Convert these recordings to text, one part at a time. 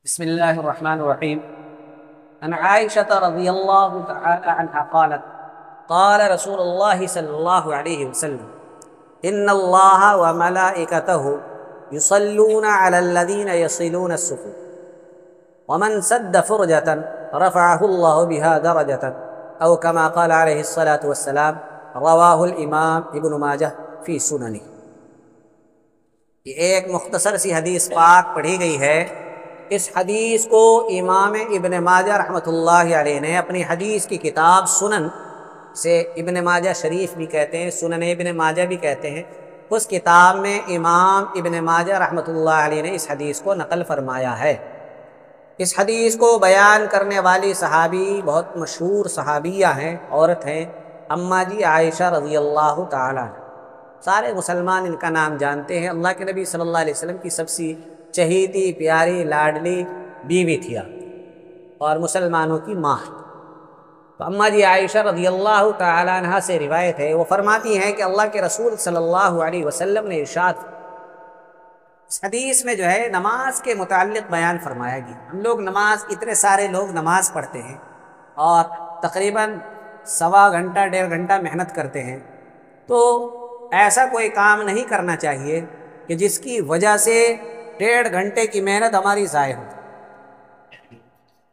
بسم الله الرحمن الرحيم. عن عائشة رضي الله تعالى عنها قالت قال رسول الله صلى الله عليه وسلم إن الله وملائكته يصلون على الذين يصلون الصفوف ومن سد فرجة رفعه الله بها درجة أو كما قال عليه الصلاة والسلام. رواہ الامام ابن ماجہ فی سننہ. یہ ایک مختصر سی حدیث پاک پڑھی گئی ہے. اس حدیث کو امام ابن ماجہ رحمۃ اللہ علیہ نے اپنی حدیث کی کتاب سنن سے، ابن ماجہ شریف بھی کہتے ہیں، سنن ابن ماجہ بھی کہتے ہیں، اس کتاب میں امام ابن ماجہ رحمۃ اللہ علیہ نے اس حدیث کو نقل فرمایا ہے. اس حدیث کو بیان کرنے والی صحابی بہت مشہور صحابیہ ہیں، عورت ہیں، اماں جی عائشہ رضی اللہ تعالیٰ عنہ. سارے مسلمان ان کا نام جانتے ہیں. اللہ کے نبی صلی اللہ علیہ وسلم کی سب سے چہیتی پیاری لاڈلی بیوی تھی اور مسلمانوں کی ماں. تو اماں جی عائشہ رضی اللہ تعالیٰ عنہ سے روایت ہے، وہ فرماتی ہیں کہ اللہ کے رسول صلی اللہ علیہ وسلم نے ارشاد، اس حدیث میں جو ہے نماز کے متعلق بیان فرمایا گیا. ہم لوگ نماز، اتنے سارے لوگ نماز پڑھتے ہیں اور تقریباً سوا گھنٹہ 1.5 گھنٹہ محنت کرتے ہیں، تو ایسا کوئی کام نہیں کرنا چاہیے کہ جس کی وجہ سے 1.5 گھنٹے کی محنت ہماری ضائع ہو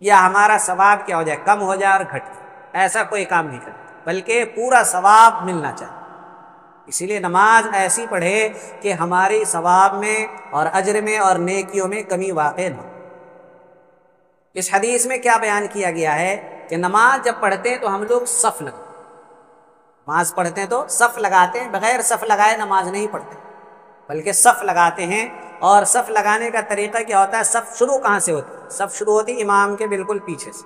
یا ہمارا ثواب کیا ہو جائے، کم ہو جائے اور گھٹ جائے. ایسا کوئی کام نہیں کرنا، بلکہ پورا ثواب ملنا چاہیے. اسی لیے نماز ایسی پڑھے کہ ہماری ثواب میں اور اجر میں اور نیکیوں میں کمی واقع نہ ہو. اس حدیث میں کیا بیان کیا گیا ہے کہ نماز جب پڑھتے ہیں تو ہم لوگ صف لگاتے ہیں. نماز پڑھتے ہیں تو صف لگاتے ہیں، بغیر صف لگائے نماز نہیں پڑھتے بلکہ صف لگاتے ہیں. اور صف لگانے کا طریقہ کیا ہوتا ہے؟ صف شروع کہاں سے ہوتی ہے؟ صف شروع ہوتی ہے امام کے بالکل پیچھے سے،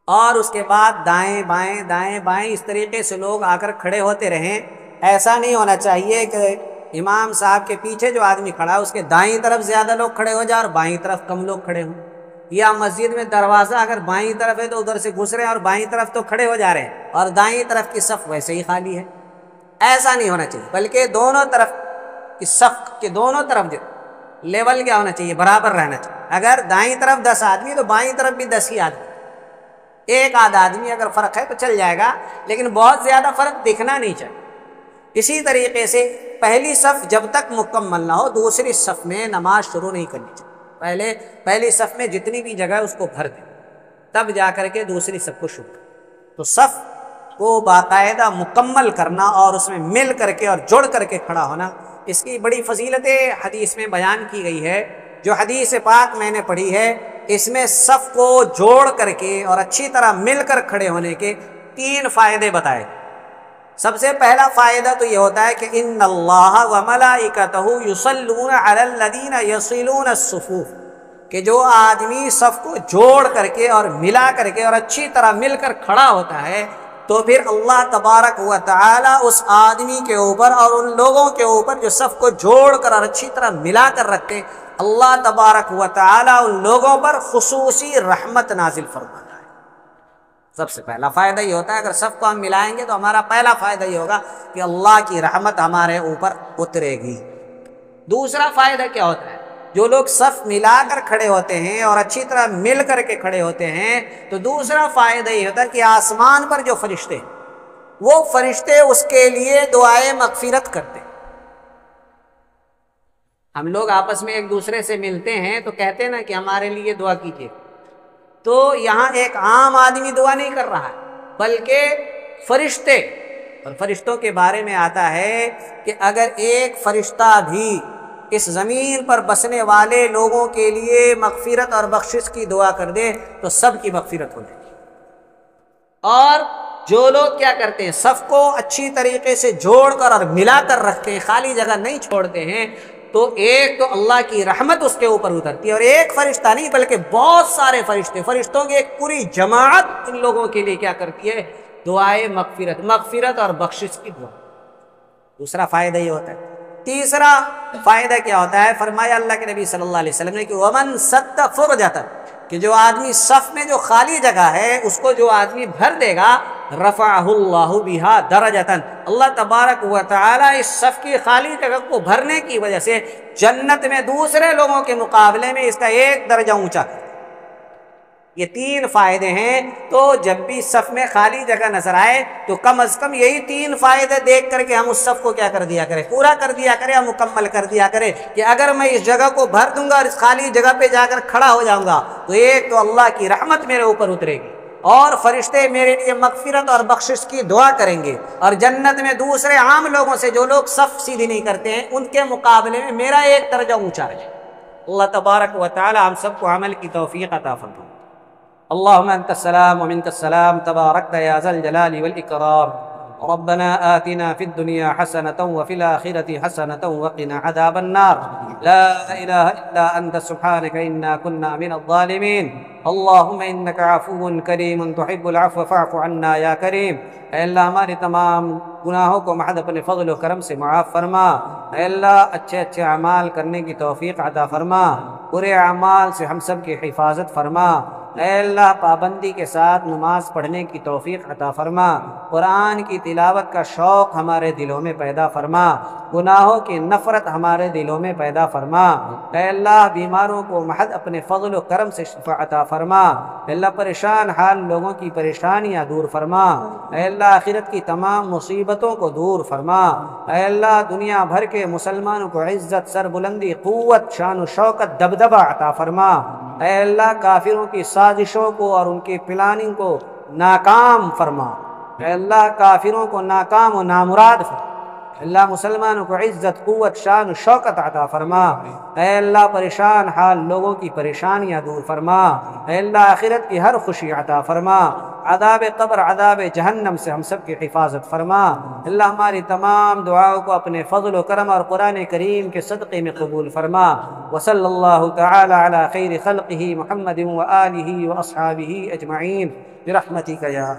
اور اس کے بعد دائیں بائیں دائیں بائیں اس طریقے سے لوگ آ کر کھڑے ہوتے رہیں. ایسا نہیں ہونا چاہیے کہ امام صاحب کے پیچھے جو آدمی کھڑا ہے اس کے دائیں طرف زیادہ لوگ کھڑے ہو جائیں اور بائیں طرف کم لوگ کھڑے ہوں، یا مسجد میں دروازہ اگر بائیں طرف ہے تو ادھر سے گھس رہے ہیں اور بائیں طرف تو کھڑے ہو جا رہے ہیں اور دائیں طرف کی صف ویسے ہی خالی ہے. ایسا نہیں ہونا چاہیے، بلکہ دونوں طرف کی صف کے دونوں طرف جو لیول کیا ہونا چاہیے؟ برابر رہنا چاہیے. اگر دائیں طرف 10 آدمی تو بائیں طرف بھی 10 ہی آدمی. ایک آدھ آدمی اگر فرق ہے تو چل جائے گا، لیکن بہت زیادہ فرق دکھنا نہیں چاہیے. اسی طریقے سے پہلی صف جب تک مکمل نہ ہو دوسری صف میں نماز شروع نہیں کرنی چاہیے. پہلی صف میں جتنی بھی جگہ ہے اس کو بھر دیں، تب جا کر کے دوسری صف کو شروع کریں. تو صف کو باقاعدہ مکمل کرنا اور اس میں مل کر کے اور جڑ کر کے کھڑا ہونا، اس کی بڑی فضیلتیں حدیث میں بیان کی گئی ہے. جو حدیث پاک میں نے پڑھی ہے اس میں صف کو جوڑ کر کے اور اچھی طرح مل کر کھڑے ہونے کے 3 فائدے بتائے. سب سے پہلا فائدہ تو یہ ہوتا ہے کہ ان اللہ وملائکتہ یصلون علی الذین یصلون الصفوف، کہ جو آدمی صف کو جوڑ کر کے اور ملا کر کے اور اچھی طرح مل کر کھڑا ہوتا ہے تو پھر اللہ تبارک و تعالی اس آدمی کے اوپر اور ان لوگوں کے اوپر جو صف کو جوڑ کر اور اچھی طرح ملا کر رکھتے ہیں، اللہ تبارک و تعالی ان لوگوں پر خصوصی رحمت نازل فرماتا ہے. سب سے پہلا فائدہ یہ ہوتا ہے، اگر صف کو ہم ملائیں گے تو ہمارا پہلا فائدہ یہ ہوگا کہ اللہ کی رحمت ہمارے اوپر اترے گی. دوسرا فائدہ کیا ہوتا ہے؟ جو لوگ صف ملا کر کھڑے ہوتے ہیں اور اچھی طرح مل کر کے کھڑے ہوتے ہیں تو دوسرا فائدہ یہ ہوتا ہے کہ آسمان پر جو فرشتے ہیں وہ فرشتے اس کے لیے دعائے مغفرت کرتے ہیں. ہم لوگ آپس میں ایک دوسرے سے ملتے ہیں تو کہتے ہیں نا کہ ہمارے لیے دعا کیجیے، تو یہاں ایک عام آدمی دعا نہیں کر رہا ہے بلکہ فرشتے. اور فرشتوں کے بارے میں آتا ہے کہ اگر ایک فرشتہ بھی اس زمین پر بسنے والے لوگوں کے لیے مغفرت اور بخشش کی دعا کر دے تو سب کی مغفرت ہو جائے گی. اور جو لوگ کیا کرتے ہیں، صف کو اچھی طریقے سے جوڑ کر اور ملا کر رکھتے ہیں، خالی جگہ نہیں چھوڑتے ہیں، تو ایک تو اللہ کی رحمت اس کے اوپر اترتی ہے، اور ایک فرشتہ نہیں بلکہ بہت سارے فرشتوں کی ایک پوری جماعت ان لوگوں کے لیے کیا کرتی ہے؟ دعائے مغفرت اور بخشش کی دعا. دوسرا فائدہ یہ ہوتا ہے. تیسرا فائدہ کیا ہوتا ہے؟ فرمایا اللہ کے نبی صلی اللہ علیہ وسلم نے کہ ومن سد فرجۃ، کہ جو آدمی صف میں جو خالی جگہ ہے اس کو جو آدمی بھر دے گا رفعہ اللہ بہا درجتاً، اللہ تبارک و تعالی اس صف کی خالی جگہ کو بھرنے کی وجہ سے جنت میں دوسرے لوگوں کے مقابلے میں اس کا ایک درجہ اونچا کر۔ یہ تین فائدے ہیں، تو جب بھی صف میں خالی جگہ نظر آئے تو کم از کم یہی تین فائدے دیکھ کر کے ہم اس صف کو کیا کر دیا کرے، پورا کر دیا کرے اور مکمل کر دیا کرے کہ اگر میں اس جگہ کو بھر دوں گا اور اس خالی جگہ پہ جا کر کھڑا ہو جاؤں گا تو ایک تو اللہ کی رحمت میرے اوپر اترے گی اور فرشتے میرے لیے مغفرت اور بخشش کی دعا کریں گے، اور جنت میں دوسرے عام لوگوں سے جو لوگ صف سیدھی نہیں کرتے ہیں ان کے مقابلے میں میرا ایک درجہ اونچا ہے۔ اللہ تبارک و تعالی ہم سب کو عمل کی توفیق عطا فرمائے۔ اللهم أنت السلام ومنك السلام، تباركت يا ذا الجلال والإكرام، ربنا آتنا في الدنيا حسنة وفي الآخرة حسنة وقنا عذاب النار، لا إله إلا أنت سبحانك إنا كنا من الظالمين، اللهم إنك عفو كريم تحب العفو فاعف عنا يا كريم۔ اے اللہ ہمارے تمام گناہوں کو محض اپنے فضل و کرم سے معاف فرما، اے اللہ اچھے اچھے اعمال کرنے کی توفیق عطا فرما، برے اعمال سے ہم سب کی حفاظت فرما، اے اللہ پابندی کے ساتھ نماز پڑھنے کی توفیق عطا فرما، قرآن کی تلاوت کا شوق ہمارے دلوں میں پیدا فرما، گناہوں کی نفرت ہمارے دلوں میں پیدا فرما، اے اللہ بیماروں کو محض اپنے فضل و کرم سے شفا عطا فرما، اے اللہ پریشان حال لوگوں کی پریشانیاں دور فرما، اے اللہ آخرت کی تمام مصیبتوں کو دور فرما، اے اللہ دنیا بھر کے مسلمانوں کو عزت، سربلندی، قوت، شان و شوکت، دبدبہ عطا فرما، اے اللہ کافروں کی سازشوں کو اور ان کی پلاننگ کو ناکام فرما، اے اللہ کافروں کو ناکام و نامراد فرما، اللہ مسلمانوں کو عزت، قوت، شان و شوکت عطا فرما، اے اللہ پریشان حال لوگوں کی پریشانیاں دور فرما، اے اللہ آخرت کی ہر خوشی عطا فرما، عذاب قبر، عذاب جہنم سے ہم سب کی حفاظت فرما، اللہ ہماری تمام دعاؤں کو اپنے فضل و کرم اور قرآن کریم کے صدقے میں قبول فرما، وصلی اللہ تعالی علی خیر خلقہ محمد وآلہ واصحابہ اجمعین برحمتک یا